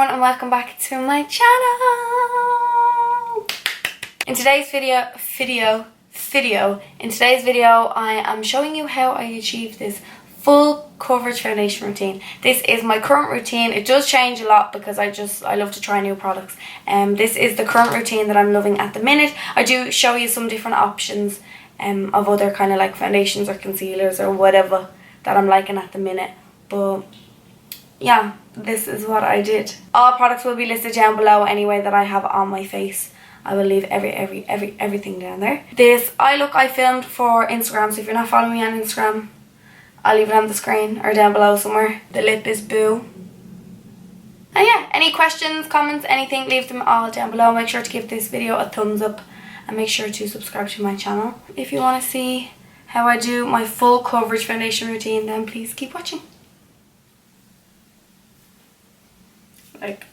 everyone and welcome back to my channel. In today's video, I am showing you how I achieve this full coverage foundation routine. This is my current routine. It does change a lot because I love to try new products. This is the current routine that I'm loving at the minute. I do show you some different options of other kind of like foundations or concealers or whatever that I'm liking at the minute, but yeah, this is what I did. All products will be listed down below anyway that I have on my face. I will leave everything down there. This eye look I filmed for Instagram, so if you're not following me on Instagram, I'll leave it on the screen or down below somewhere. The lip is Boo. And yeah, any questions, comments, anything, leave them all down below. Make sure to give this video a thumbs up and make sure to subscribe to my channel. If you want to see how I do my full coverage foundation routine, then please keep watching. Like,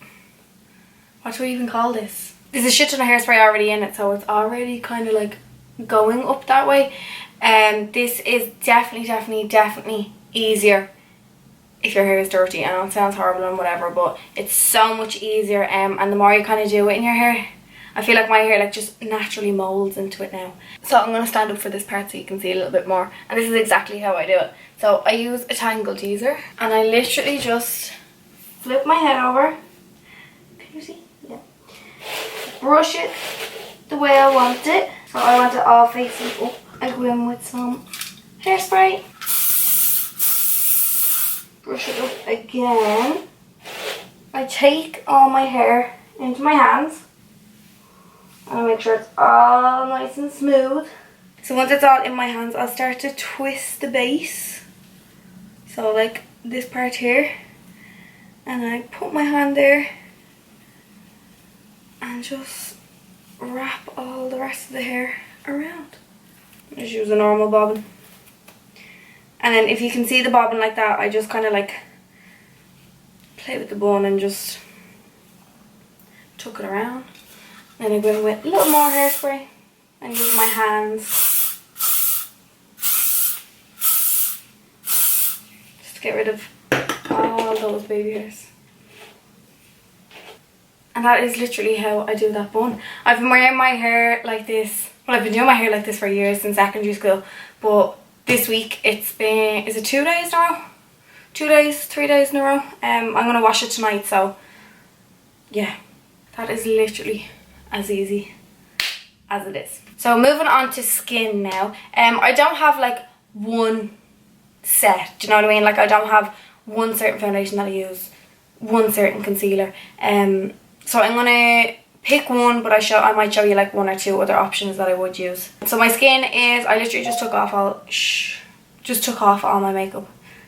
what do we even call this? There's a shit ton of hairspray already in it, so it's already kind of like going up that way. This is definitely easier if your hair is dirty. I know it sounds horrible and whatever, but it's so much easier. And the more you kind of do it in your hair, I feel like my hair like just naturally molds into it now. So I'm going to stand up for this part so you can see a little bit more. And this is exactly how I do it. So I use a tangle teaser and I literally just flip my head over. Can you see? Yeah. Brush it the way I want it. So I want it all facing up. I go in with some hairspray. Brush it up again. I take all my hair into my hands. And I make sure it's all nice and smooth. So once it's all in my hands, I'll start to twist the base. So like this part here. And I put my hand there and just wrap all the rest of the hair around. Just use a normal bobbin. And then if you can see the bobbin like that, I just kind of like play with the bun and just tuck it around. Then I go in with a little more hairspray and use my hands just to get rid of all those baby hairs. And that is literally how I do that bun. I've been wearing my hair like this, well, I've been doing my hair like this for years since secondary school, but this week it's been, is it 2 days in a row? 2 days, 3 days in a row. I'm going to wash it tonight, so yeah, that is literally as easy as it is. So moving on to skin now. I don't have like one set, do you know what I mean? Like I don't have one certain foundation that I use, one certain concealer. So I'm gonna pick one, but I might show you like 1 or 2 other options that I would use. So my skin is, I literally just took off all my makeup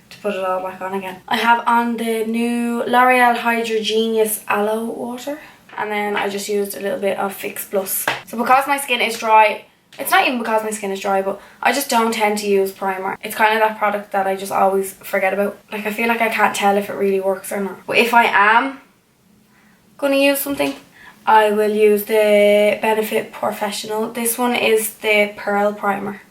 to put it all back on again. I have on the new L'Oreal Hydra Genius Aloe Water, and then I just used a little bit of Fix Plus. So because my skin is dry, it's not even because my skin is dry, but I just don't tend to use primer. It's kind of that product that I just always forget about. Like I feel like I can't tell if it really works or not. But if I am gonna use something, I will use the Benefit Professional. This one is the Pearl Primer.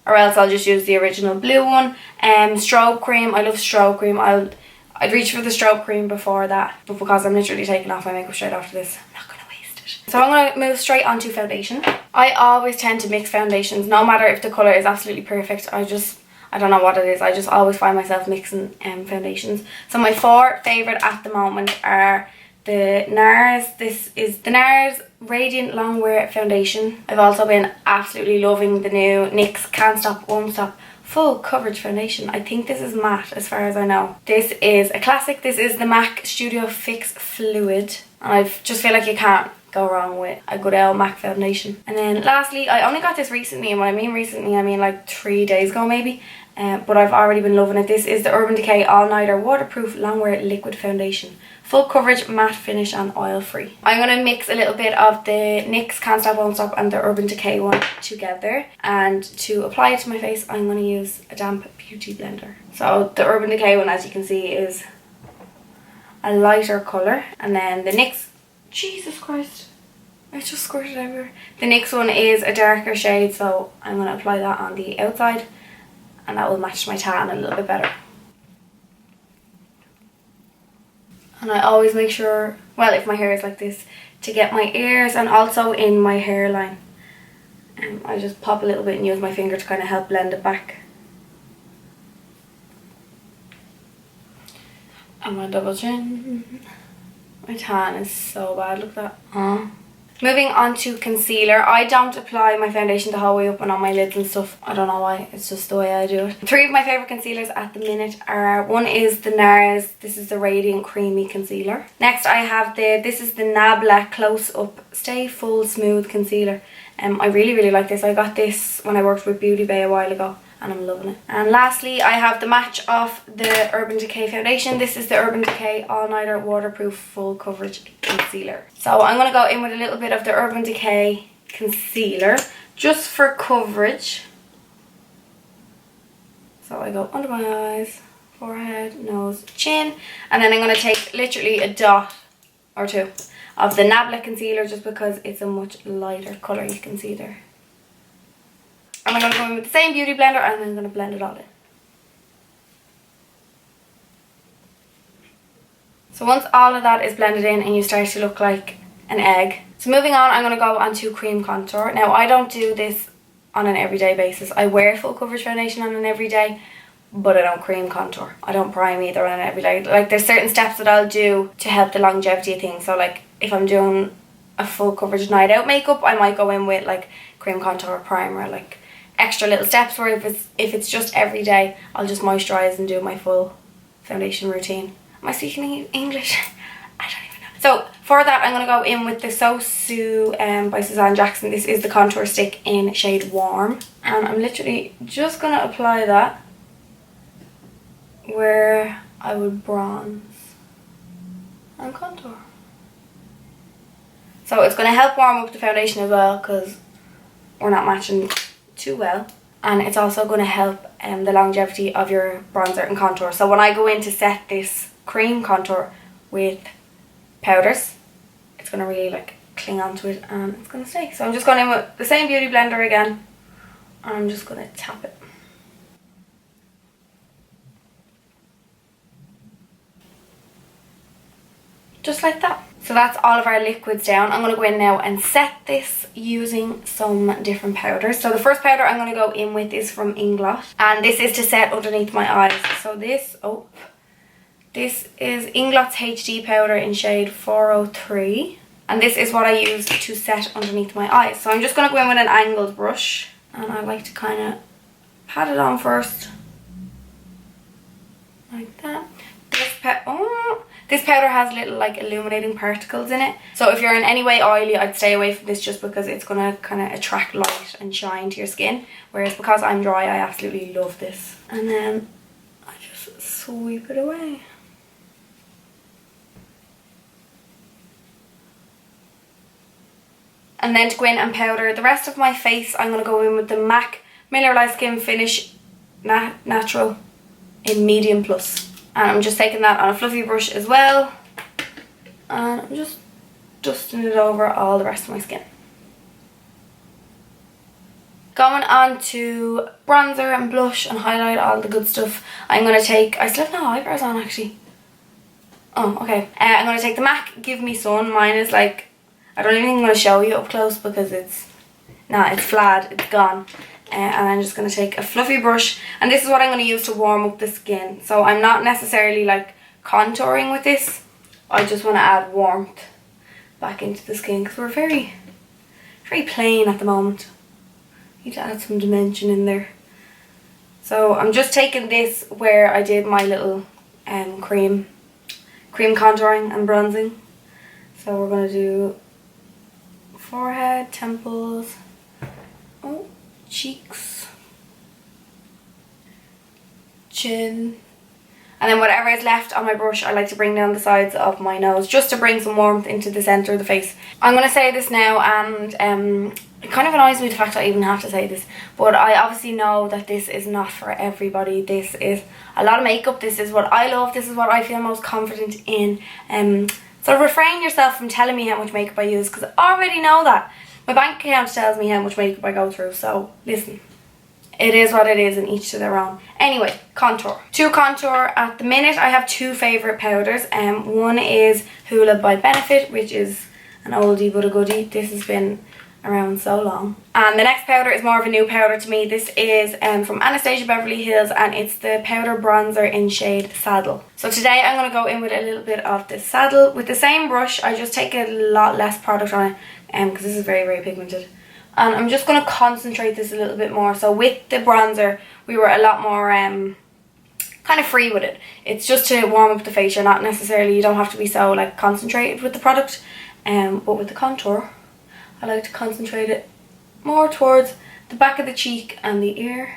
Or else I'll just use the original blue one. Strobe cream, I love strobe cream. I'd reach for the strobe cream before that, but because I'm literally taking off my makeup straight after this, I'm not gonna waste it. So I'm gonna move straight on to foundation. I always tend to mix foundations, no matter if the colour is absolutely perfect. I don't know what it is, I just always find myself mixing foundations. So my 4 favourite at the moment are the NARS. This is the NARS Radiant Longwear Foundation. I've also been absolutely loving the new NYX Can't Stop, Won't Stop Full Coverage Foundation. I think this is matte as far as I know. This is a classic. This is the MAC Studio Fix Fluid. And I just feel like you can't go wrong with a good old MAC foundation. And then lastly, I only got this recently, and when I mean recently, I mean like 3 days ago maybe. But I've already been loving it. This is the Urban Decay All Nighter Waterproof Longwear Liquid Foundation. Full coverage, matte finish and oil free. I'm going to mix a little bit of the NYX Can't Stop Won't Stop and the Urban Decay one together. And to apply it to my face, I'm going to use a damp beauty blender. So the Urban Decay one, as you can see, is a lighter colour. And then the NYX, Jesus Christ, I just squirted everywhere. The NYX one is a darker shade, so I'm going to apply that on the outside. And that will match my tan a little bit better. And I always make sure, well, if my hair is like this, to get my ears and also in my hairline. I just pop a little bit and use my finger to kind of help blend it back. And my double chin. My tan is so bad, look at that. Moving on to concealer. I don't apply my foundation the whole way up and on my lids and stuff. I don't know why, it's just the way I do it. 3 of my favourite concealers at the minute are, one is the NARS, this is the Radiant Creamy Concealer. Next I have this is the NABLA Close Up Stay Full Smooth Concealer. I really like this. I got this when I worked with Beauty Bay a while ago and I'm loving it. And lastly I have the match of the Urban Decay foundation. This is the Urban Decay All Nighter Waterproof Full Coverage Concealer. So I'm going to go in with a little bit of the Urban Decay concealer just for coverage. So I go under my eyes, forehead, nose, chin, and then I'm going to take literally a dot or two of the NABLA concealer just because it's a much lighter colour, you can see there. And I'm going to go in with the same beauty blender and I'm going to blend it all in. So once all of that is blended in and you start to look like an egg. So moving on, I'm going to go on to cream contour. Now I don't do this on an everyday basis. I wear full coverage foundation on an everyday, but I don't cream contour. I don't prime either on an everyday. Like there's certain steps that I'll do to help the longevity of things. So like if I'm doing a full coverage night out makeup, I might go in with like cream contour primer, like extra little steps, where if it's just every day, I'll just moisturize and do my full foundation routine. Am I speaking English? I don't even know. So for that I'm going to go in with the So Sue by Suzanne Jackson. This is the contour stick in shade Warm, and I'm literally just going to apply that where I would bronze and contour. So it's going to help warm up the foundation as well because we're not matching too well, and it's also going to help the longevity of your bronzer and contour. So when I go in to set this cream contour with powders, it's going to really like cling onto it and it's going to stay. So I'm just going in with the same beauty blender again and I'm just going to tap it. Just like that. So that's all of our liquids down. I'm going to go in now and set this using some different powders. So the first powder I'm going to go in with is from Inglot, and this is to set underneath my eyes. So this is Inglot's HD powder in shade 403, and this is what I use to set underneath my eyes. So I'm just going to go in with an angled brush, and I like to kind of pat it on first like that. This powder has little like illuminating particles in it, so if you're in any way oily, I'd stay away from this just because it's going to kind of attract light and shine to your skin, whereas because I'm dry I absolutely love this. And then I just sweep it away. And then to go in and powder the rest of my face, I'm going to go in with the MAC Mineralized Skin Finish Natural in Medium Plus. And I'm just taking that on a fluffy brush as well, and I'm just dusting it over all the rest of my skin. Going on to bronzer and blush and highlight, all the good stuff. I'm going to take, I still have no eyebrows on actually. Oh, okay. I'm going to take the MAC Give Me Sun. Mine is like, I don't even think I'm going to show you up close because it's flat, it's gone. And I'm just going to take a fluffy brush, and this is what I'm going to use to warm up the skin. So I'm not necessarily like contouring with this, I just want to add warmth back into the skin because we're very plain at the moment. Need to add some dimension in there. So I'm just taking this where I did my little cream contouring and bronzing. So we're going to do forehead, temples, cheeks, chin, and then whatever is left on my brush I like to bring down the sides of my nose just to bring some warmth into the centre of the face. I'm going to say this now, and it kind of annoys me the fact I even have to say this, but I obviously know that this is not for everybody. This is a lot of makeup, this is what I love, this is what I feel most confident in, so refrain yourself from telling me how much makeup I use because I already know that. My bank account tells me how much makeup I go through, so listen, it is what it is and each to their own. Anyway, contour. To contour, at the minute I have two favourite powders. One is Hoola by Benefit, which is an oldie but a goodie. This has been around so long. And the next powder is more of a new powder to me. This is from Anastasia Beverly Hills, and it's the powder bronzer in shade Saddle. So today I'm going to go in with a little bit of the Saddle. With the same brush, I just take a lot less product on it because this is very, very pigmented. And I'm just going to concentrate this a little bit more. So with the bronzer, we were a lot more kind of free with it. It's just to warm up the face. You're not necessarily, you don't have to be so like concentrated with the product. But with the contour, I like to concentrate it more towards the back of the cheek and the ear.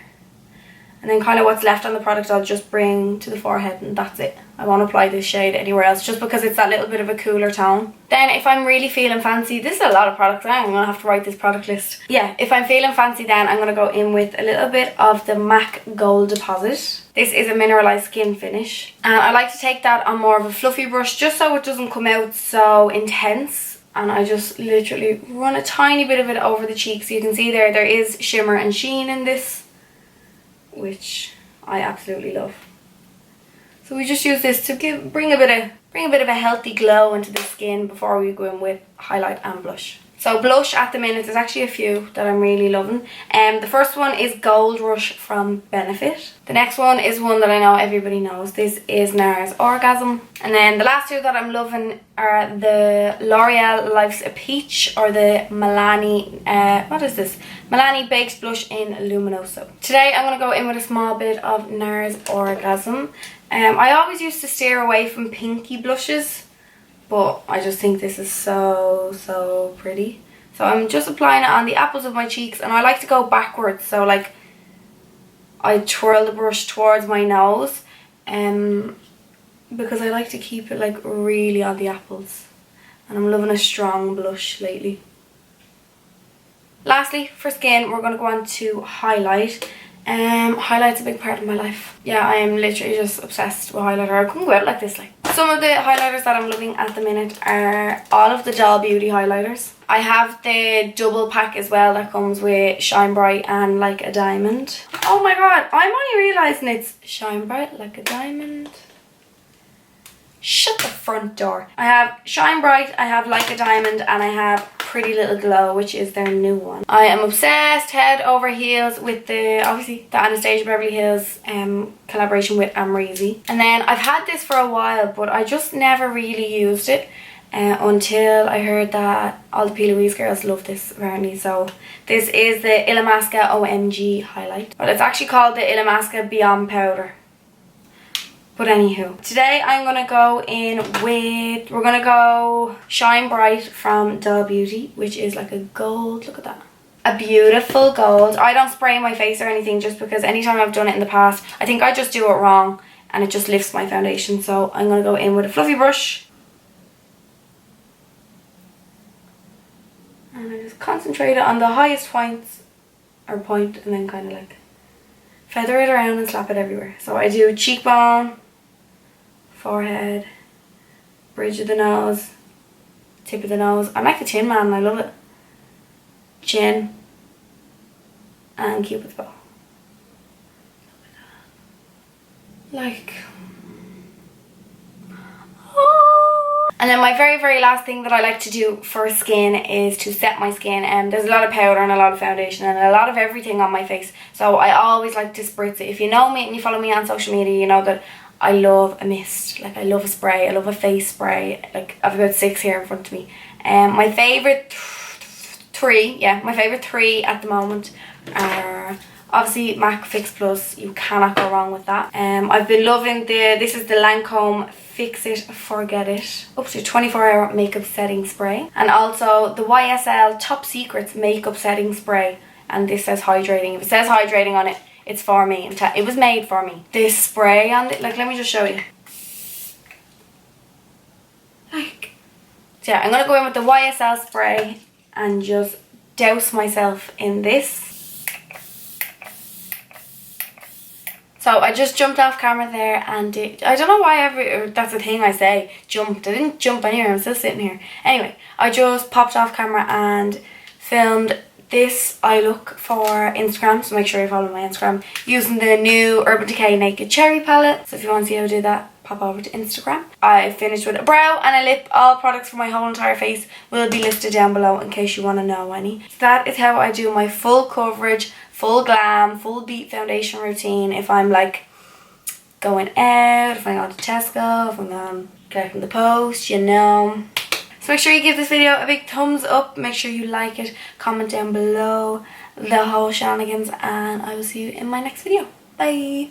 And then kind of what's left on the product I'll just bring to the forehead, and that's it. I won't apply this shade anywhere else just because it's that little bit of a cooler tone. Then if I'm really feeling fancy, this is a lot of products, I'm going to have to write this product list. Yeah, if I'm feeling fancy then I'm going to go in with a little bit of the MAC Gold Deposit. This is a mineralized skin finish. And I like to take that on more of a fluffy brush just so it doesn't come out so intense. And I just literally run a tiny bit of it over the cheek. So you can see there is shimmer and sheen in this, which I absolutely love. So we just use this to bring a bit of a healthy glow into the skin before we go in with highlight and blush. So blush at the minute, there's actually a few that I'm really loving. The first one is Gold Rush from Benefit. The next one is one that I know everybody knows. This is NARS Orgasm. And then the last two that I'm loving are the L'Oreal Life's a Peach or the Milani, Milani Baked Blush in Luminoso. Today I'm going to go in with a small bit of NARS Orgasm. I always used to steer away from pinky blushes, but I just think this is so pretty. So I'm just applying it on the apples of my cheeks, and I like to go backwards. So like I twirl the brush towards my nose because I like to keep it like really on the apples. And I'm loving a strong blush lately. Lastly, for skin, we're going to go on to highlight. Highlight's a big part of my life. Yeah, I am literally just obsessed with highlighter. I couldn't go out like this. Some of the highlighters that I'm loving at the minute are all of the Doll Beauty highlighters. I have the double pack as well that comes with Shine Bright and Like a Diamond. Oh my god, I'm only realising it's Shine Bright, Like a Diamond. Shut the front door. I have Shine Bright, I have Like a Diamond, and I have Pretty Little Glow, which is their new one. I am obsessed head over heels with obviously the Anastasia Beverly Hills collaboration with Amrezy. And then I've had this for a while, but I just never really used it until I heard that all the Plouise girls love this apparently. So this is the Illamasqua OMG highlight, but it's actually called the Illamasqua Beyond Powder. But anywho, today I'm going to go in with, we're going to go Shine Bright from Doll Beauty, which is like a gold, look at that. A beautiful gold. I don't spray my face or anything just because anytime I've done it in the past, I think I just do it wrong and it just lifts my foundation. So I'm going to go in with a fluffy brush. And I just concentrate it on the highest points, or point, and then kind of like feather it around and slap it everywhere. So I do cheekbone, forehead, bridge of the nose, tip of the nose. I'm like the Tin Man, I love it. Chin, and Cupid's bow. Like, oh. And then my very last thing that I like to do for skin is to set my skin. There's a lot of powder and a lot of foundation and a lot of everything on my face, so I always like to spritz it. If you know me and you follow me on social media, you know that I love a mist. Like, I love a spray, I love a face spray. Like, I've about 6 here in front of me. My favourite three at the moment are obviously MAC Fix Plus. You cannot go wrong with that. I've been loving this is the Lancome Fix It Forget It up to 24-hour makeup setting spray, and also the YSL Top Secrets makeup setting spray, and this says hydrating. If it says hydrating on it, it's for me. It was made for me. This spray on it, like, let me just show you. Like, so yeah, I'm gonna go in with the YSL spray and just douse myself in this. So I just jumped off camera there and I don't know why that's the thing I say, jumped. I didn't jump anywhere, I'm still sitting here. Anyway, I just popped off camera and filmed this I look for Instagram, so make sure you follow my Instagram, using the new Urban Decay Naked Cherry palette. So if you want to see how I do that, pop over to Instagram. I finished with a brow and a lip. All products for my whole entire face will be listed down below in case you want to know any. So that is how I do my full coverage, full glam, full beat foundation routine. If I'm like going out, if I'm going to Tesco, if I'm going collecting the post, you know. So make sure you give this video a big thumbs up. Make sure you like it, comment down below the whole shenanigans, and I will see you in my next video. Bye.